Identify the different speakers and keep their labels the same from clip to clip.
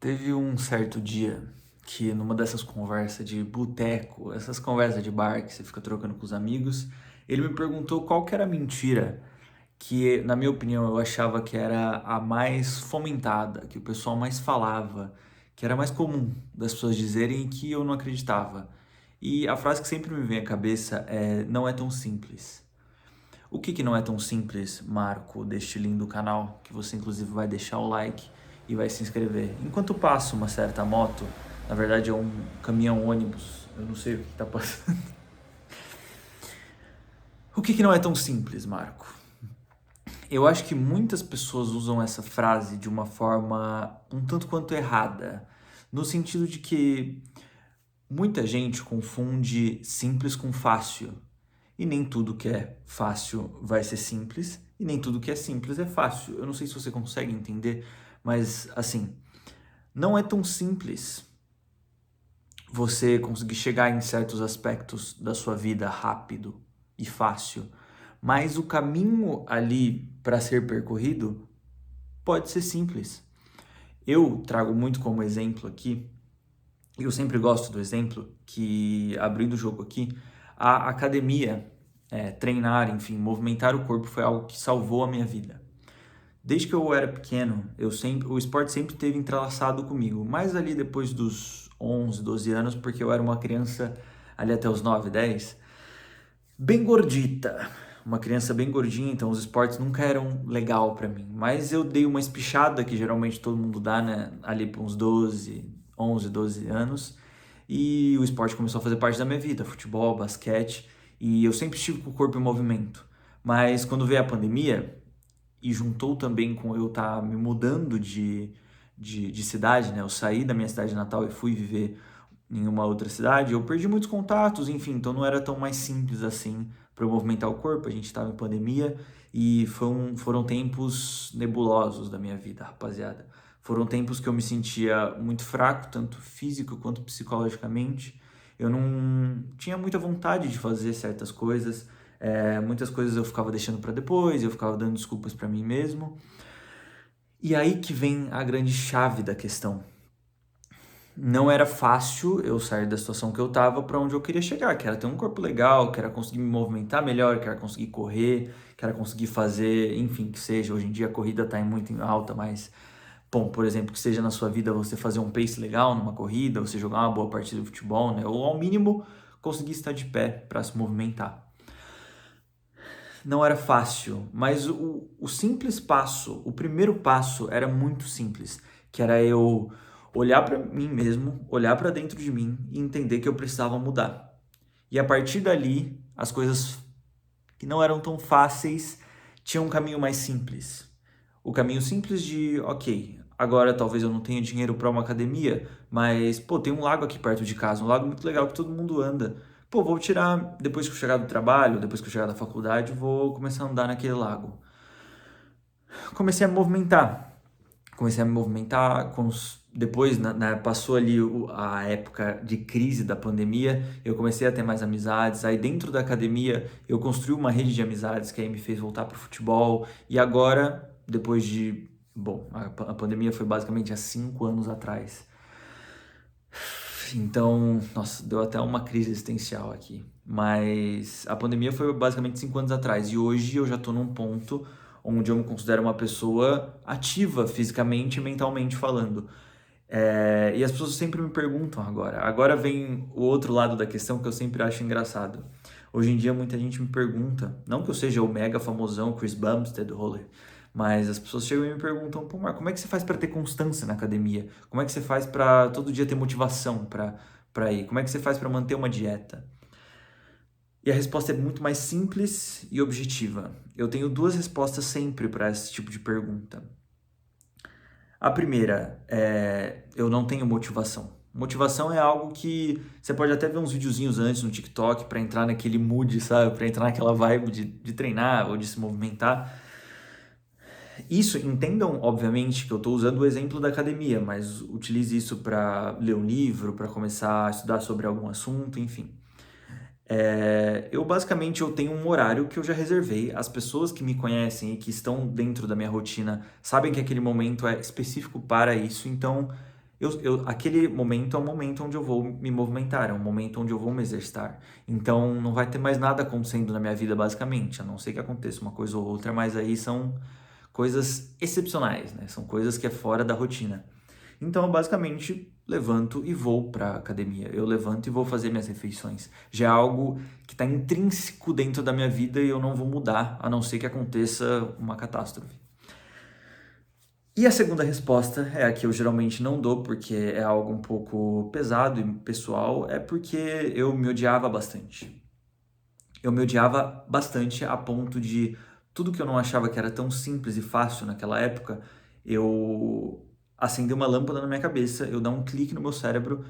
Speaker 1: Teve um certo dia que numa dessas conversas de boteco, essas conversas de bar que você fica trocando com os amigos, ele me perguntou qual que era a mentira que, na minha opinião, eu achava que era a mais fomentada, que o pessoal mais falava, que era mais comum das pessoas dizerem e que eu não acreditava. E a frase que sempre me vem à cabeça é: não é tão simples. O que que não é tão simples, Marco, deste lindo canal, que você inclusive vai deixar o like e vai se inscrever? Enquanto passa uma certa moto, na verdade é um caminhão ônibus, eu não sei o que tá passando. O que que não é tão simples, Marco? Eu acho que muitas pessoas usam essa frase de uma forma um tanto quanto errada, no sentido de que muita gente confunde simples com fácil. E nem tudo que é fácil vai ser simples, e nem tudo que é simples é fácil. Eu não sei se você consegue entender, mas assim, não é tão simples você conseguir chegar em certos aspectos da sua vida rápido e fácil, mas o caminho ali para ser percorrido pode ser simples. Eu trago muito como exemplo aqui, e eu sempre gosto do exemplo, que abrindo o jogo aqui, a academia, treinar, enfim, movimentar o corpo foi algo que salvou a minha vida. Desde que eu era pequeno, o esporte sempre teve entrelaçado comigo, mais ali depois dos 11, 12 anos, porque eu era uma criança ali até os 9, 10, bem gordita, uma criança bem gordinha, então os esportes nunca eram legal para mim, mas eu dei uma espichada que geralmente todo mundo dá, né, ali para uns 12, 11, 12 anos, e o esporte começou a fazer parte da minha vida, futebol, basquete, e eu sempre estive com o corpo em movimento. Mas quando veio a pandemia, e juntou também com eu estar me mudando de cidade, né? Eu saí da minha cidade natal e fui viver em uma outra cidade, eu perdi muitos contatos, enfim, então não era tão mais simples assim para eu movimentar o corpo. A gente estava em pandemia e foram tempos nebulosos da minha vida, rapaziada. Foram tempos que eu me sentia muito fraco, tanto físico quanto psicologicamente. Eu não tinha muita vontade de fazer certas coisas, muitas coisas eu ficava deixando para depois, eu ficava dando desculpas para mim mesmo. E aí que vem a grande chave da questão. Não era fácil eu sair da situação que eu tava para onde eu queria chegar, que era ter um corpo legal, que era conseguir me movimentar melhor, que era conseguir correr, que era conseguir fazer, enfim, que seja. Hoje em dia a corrida tá muito em alta, mas, bom, por exemplo, que seja na sua vida você fazer um pace legal numa corrida, você jogar uma boa partida de futebol, né? Ou ao mínimo conseguir estar de pé para se movimentar. Não era fácil, mas o simples passo, o primeiro passo era muito simples, que era eu olhar para mim mesmo, olhar para dentro de mim e entender que eu precisava mudar. E a partir dali, as coisas que não eram tão fáceis tinham um caminho mais simples. O caminho simples de, ok, agora talvez eu não tenha dinheiro para uma academia, mas, pô, tem um lago aqui perto de casa, um lago muito legal que todo mundo anda. Pô, vou tirar, depois que eu chegar do trabalho, depois que eu chegar da faculdade, vou começar a andar naquele lago. Comecei a me movimentar. Comecei a me movimentar depois, passou ali a época de crise da pandemia, eu comecei a ter mais amizades. Aí dentro da academia eu construí uma rede de amizades que aí me fez voltar para o futebol. E agora, depois de, bom, a pandemia foi basicamente há 5 anos atrás. Então, nossa, deu até uma crise existencial aqui. Mas a pandemia foi basicamente 5 anos atrás. E hoje eu já estou num ponto onde eu me considero uma pessoa ativa fisicamente e mentalmente falando. E as pessoas sempre me perguntam agora. Agora vem o outro lado da questão que eu sempre acho engraçado. Hoje em dia muita gente me pergunta, não que eu seja o mega famosão Chris Bumstead do rolê, mas as pessoas chegam e me perguntam, pô, Marco, como é que você faz para ter constância na academia? Como é que você faz para todo dia ter motivação para ir? Como é que você faz para manter uma dieta? E a resposta é muito mais simples e objetiva. Eu tenho duas respostas sempre para esse tipo de pergunta. A primeira é: eu não tenho motivação. Motivação é algo que você pode até ver uns videozinhos antes no TikTok para entrar naquele mood, sabe? Para entrar naquela vibe de treinar ou de se movimentar. Isso, entendam, obviamente, que eu estou usando o exemplo da academia, mas utilize isso para ler um livro, para começar a estudar sobre algum assunto, enfim. Eu basicamente eu tenho um horário que eu já reservei. As pessoas que me conhecem e que estão dentro da minha rotina sabem que aquele momento é específico para isso, então aquele momento é um momento onde eu vou me movimentar, é um momento onde eu vou me exercitar. Então não vai ter mais nada acontecendo na minha vida, basicamente, a não ser que aconteça uma coisa ou outra, mas aí são coisas excepcionais, né? São coisas que é fora da rotina. Então eu basicamente levanto e vou para academia. Eu levanto e vou fazer minhas refeições. Já é algo que está intrínseco dentro da minha vida e eu não vou mudar, a não ser que aconteça uma catástrofe. E a segunda resposta é a que eu geralmente não dou, porque é algo um pouco pesado e pessoal, é porque eu me odiava bastante. Eu me odiava bastante a ponto de tudo que eu não achava que era tão simples e fácil naquela época, eu acender uma lâmpada na minha cabeça, eu dar um clique no meu cérebro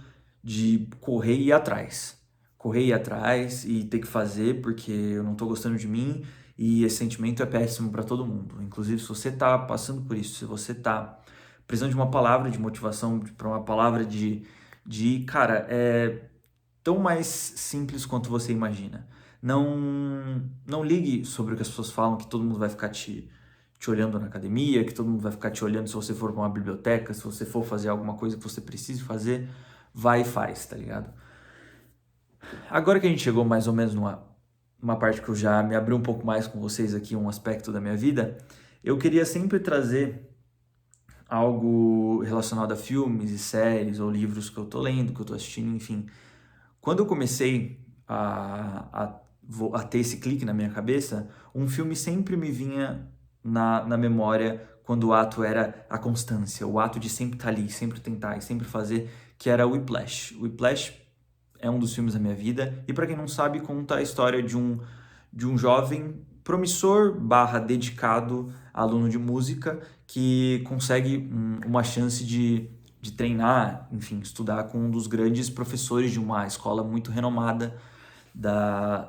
Speaker 1: de correr e ir atrás. Correr e ir atrás e ter que fazer porque eu não tô gostando de mim e esse sentimento é péssimo para todo mundo. Inclusive, se você tá passando por isso, se você tá precisando de uma palavra de motivação, para uma palavra cara, é tão mais simples quanto você imagina. Não ligue sobre o que as pessoas falam, que todo mundo vai ficar te olhando na academia, que todo mundo vai ficar te olhando se você for para uma biblioteca, se você for fazer alguma coisa que você precise fazer, vai e faz, tá ligado? Agora que a gente chegou mais ou menos numa parte que eu já me abri um pouco mais com vocês aqui, um aspecto da minha vida, eu queria sempre trazer algo relacionado a filmes e séries ou livros que eu tô lendo, que eu tô assistindo, enfim. Quando eu comecei a ter esse clique na minha cabeça, um filme sempre me vinha na memória quando o ato era a constância, o ato de sempre estar ali, sempre tentar e sempre fazer, que era o Whiplash. O Whiplash é um dos filmes da minha vida e, para quem não sabe, conta a história de um jovem promissor barra dedicado aluno de música que consegue uma chance de treinar, enfim, estudar com um dos grandes professores de uma escola muito renomada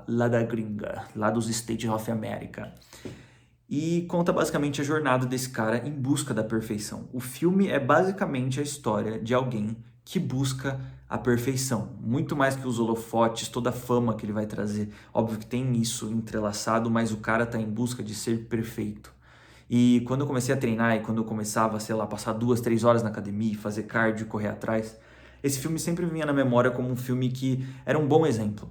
Speaker 1: lá da gringa, lá dos States of America. E conta basicamente a jornada desse cara em busca da perfeição. O filme é basicamente a história de alguém que busca a perfeição, muito mais que os holofotes, toda a fama que ele vai trazer. Óbvio que tem isso entrelaçado, mas o cara tá em busca de ser perfeito. E quando eu comecei a treinar e quando eu começava, sei lá, passar 2, 3 horas na academia, fazer cardio, correr atrás, esse filme sempre vinha na memória como um filme que era um bom exemplo.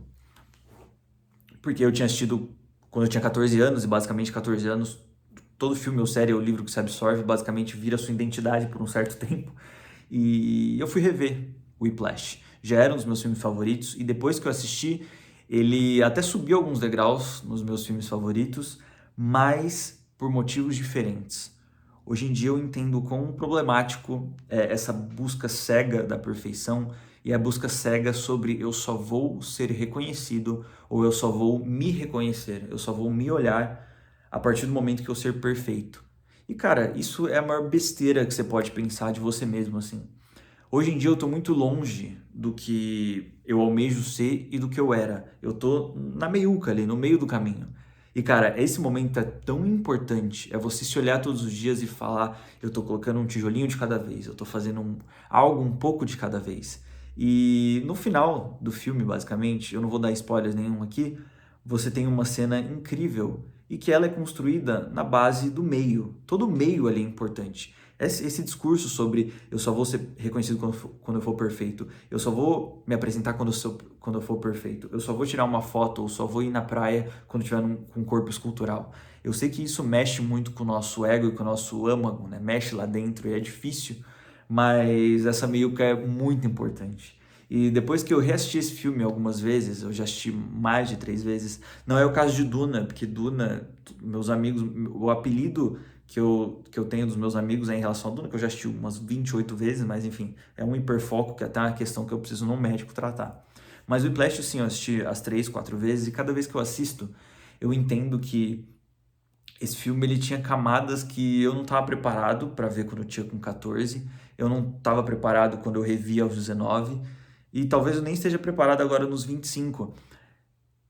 Speaker 1: Porque eu tinha assistido quando eu tinha 14 anos, e basicamente 14 anos, todo filme ou série ou livro que você absorve, basicamente vira sua identidade por um certo tempo. E eu fui rever o Whiplash. Já era um dos meus filmes favoritos, e depois que eu assisti, ele até subiu alguns degraus nos meus filmes favoritos, mas por motivos diferentes. Hoje em dia eu entendo o quão problemático é essa busca cega da perfeição e a busca cega sobre eu só vou ser reconhecido ou eu só vou me reconhecer, eu só vou me olhar a partir do momento que eu ser perfeito. E cara, isso é a maior besteira que você pode pensar de você mesmo assim. Hoje em dia eu tô muito longe do que eu almejo ser e do que eu era. Eu tô na meiuca ali, no meio do caminho. E cara, esse momento é tão importante, é você se olhar todos os dias e falar, eu tô colocando um tijolinho de cada vez, eu tô fazendo algo um pouco de cada vez. E no final do filme, basicamente, eu não vou dar spoilers nenhum aqui, você tem uma cena incrível e que ela é construída na base do meio. Todo o meio ali é importante. Esse discurso sobre eu só vou ser reconhecido quando eu for perfeito, eu só vou me apresentar quando eu for perfeito, eu só vou tirar uma foto ou só vou ir na praia quando tiver com um corpo escultural. Eu sei que isso mexe muito com o nosso ego e com o nosso âmago, né? Mexe lá dentro e é difícil, mas essa meiuca é muito importante. E depois que eu reassisti esse filme algumas vezes, eu já assisti mais de 3 vezes, não é o caso de Duna, porque Duna, meus amigos, o apelido que eu tenho dos meus amigos é em relação a Duna, que eu já assisti umas 28 vezes, mas enfim, é um hiperfoco que é até uma questão que eu preciso num médico tratar. Mas o Whiplash, sim, eu assisti as 3, 4 vezes, e cada vez que eu assisto, eu entendo que esse filme ele tinha camadas que eu não estava preparado para ver quando eu tinha com 14, eu não estava preparado quando eu revi aos 19, e talvez eu nem esteja preparado agora nos 25.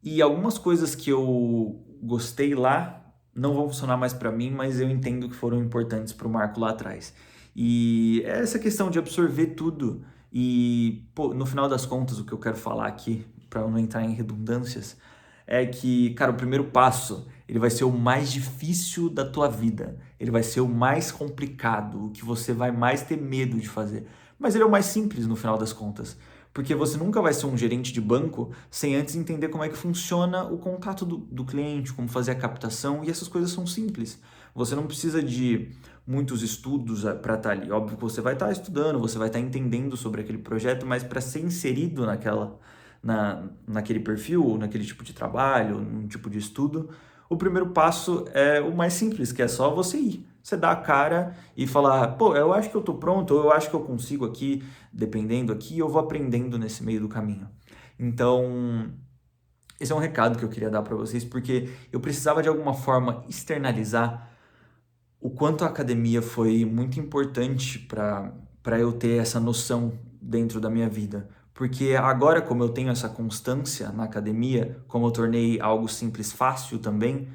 Speaker 1: E algumas coisas que eu gostei lá não vão funcionar mais para mim, mas eu entendo que foram importantes para o Marco lá atrás. E é essa questão de absorver tudo. E, pô, no final das contas, o que eu quero falar aqui, para não entrar em redundâncias, é que, cara, o primeiro passo, ele vai ser o mais difícil da tua vida. Ele vai ser o mais complicado, o que você vai mais ter medo de fazer. mas ele é o mais simples no final das contas. Porque você nunca vai ser um gerente de banco sem antes entender como é que funciona o contato do cliente, como fazer a captação, e essas coisas são simples. Você não precisa de muitos estudos para estar ali. Óbvio que você vai estar estudando, você vai estar entendendo sobre aquele projeto, mas para ser inserido naquele perfil, naquele tipo de trabalho, num tipo de estudo, o primeiro passo é o mais simples, que é só você ir. Você dá a cara e falar, pô, eu acho que eu tô pronto, ou eu acho que eu consigo aqui, dependendo aqui, eu vou aprendendo nesse meio do caminho. Então, esse é um recado que eu queria dar para vocês, porque eu precisava de alguma forma externalizar o quanto a academia foi muito importante para eu ter essa noção dentro da minha vida. Porque agora, como eu tenho essa constância na academia, como eu tornei algo simples fácil também,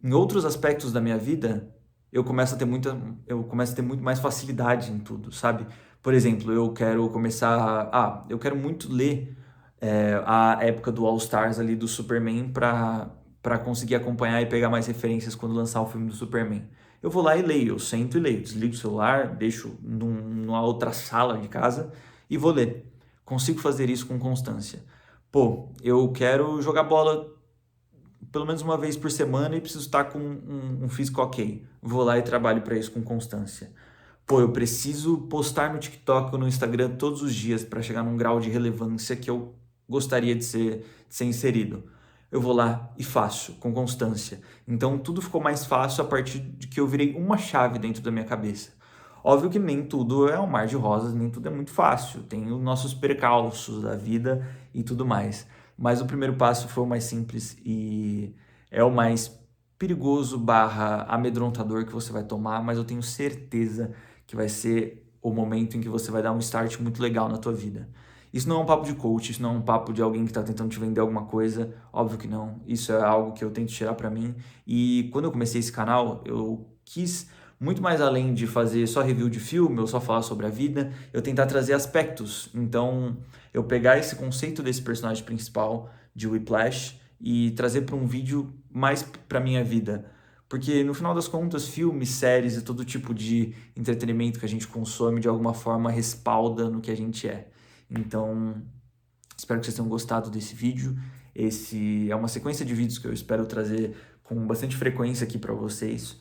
Speaker 1: em outros aspectos da minha vida, eu começo a ter muito mais facilidade em tudo, sabe? Por exemplo, eu quero muito ler a época do All Stars ali do Superman para conseguir acompanhar e pegar mais referências quando lançar o filme do Superman. Eu vou lá e leio, eu sento e leio, desligo o celular, deixo numa outra sala de casa e vou ler. Consigo fazer isso com constância. Pô, eu quero jogar bola pelo menos uma vez por semana e preciso estar com um físico ok. Vou lá e trabalho para isso com constância. Pô, eu preciso postar no TikTok ou no Instagram todos os dias para chegar num grau de relevância que eu gostaria de ser inserido. Eu vou lá e faço com constância. Então tudo ficou mais fácil a partir de que eu virei uma chave dentro da minha cabeça. Óbvio que nem tudo é um mar de rosas, nem tudo é muito fácil. Tem os nossos percalços da vida e tudo mais. Mas o primeiro passo foi o mais simples e é o mais perigoso barra amedrontador que você vai tomar, mas eu tenho certeza que vai ser o momento em que você vai dar um start muito legal na tua vida. Isso não é um papo de coach, isso não é um papo de alguém que está tentando te vender alguma coisa, óbvio que não. Isso é algo que eu tento tirar para mim. E quando eu comecei esse canal, eu quis muito mais além de fazer só review de filme ou só falar sobre a vida, eu tentar trazer aspectos. Então, eu pegar esse conceito desse personagem principal de Whiplash e trazer para um vídeo mais para minha vida. Porque no final das contas, filmes, séries e todo tipo de entretenimento que a gente consome de alguma forma respalda no que a gente é. Então, espero que vocês tenham gostado desse vídeo. Esse é uma sequência de vídeos que eu espero trazer com bastante frequência aqui para vocês.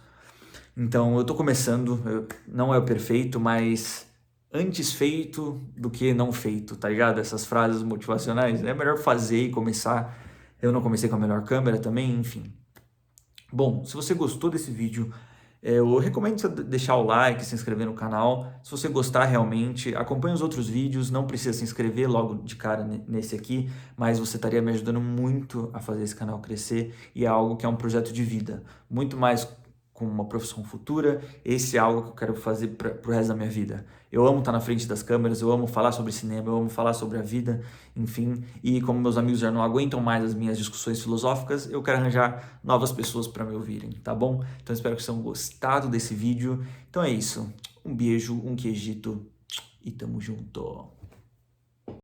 Speaker 1: Então, eu tô começando, não é o perfeito, mas antes feito do que não feito, tá ligado? Essas frases motivacionais, é melhor fazer e começar. Eu não comecei com a melhor câmera também, enfim. Bom, se você gostou desse vídeo, eu recomendo você deixar o like, se inscrever no canal. Se você gostar realmente, acompanhe os outros vídeos, não precisa se inscrever logo de cara nesse aqui, mas você estaria me ajudando muito a fazer esse canal crescer e é algo que é um projeto de vida, muito mais com uma profissão futura. Esse é algo que eu quero fazer pro resto da minha vida. Eu amo estar na frente das câmeras, eu amo falar sobre cinema, eu amo falar sobre a vida, enfim. E como meus amigos já não aguentam mais as minhas discussões filosóficas, eu quero arranjar novas pessoas para me ouvirem, tá bom? Então espero que vocês tenham gostado desse vídeo. Então é isso. Um beijo, um queijito e tamo junto.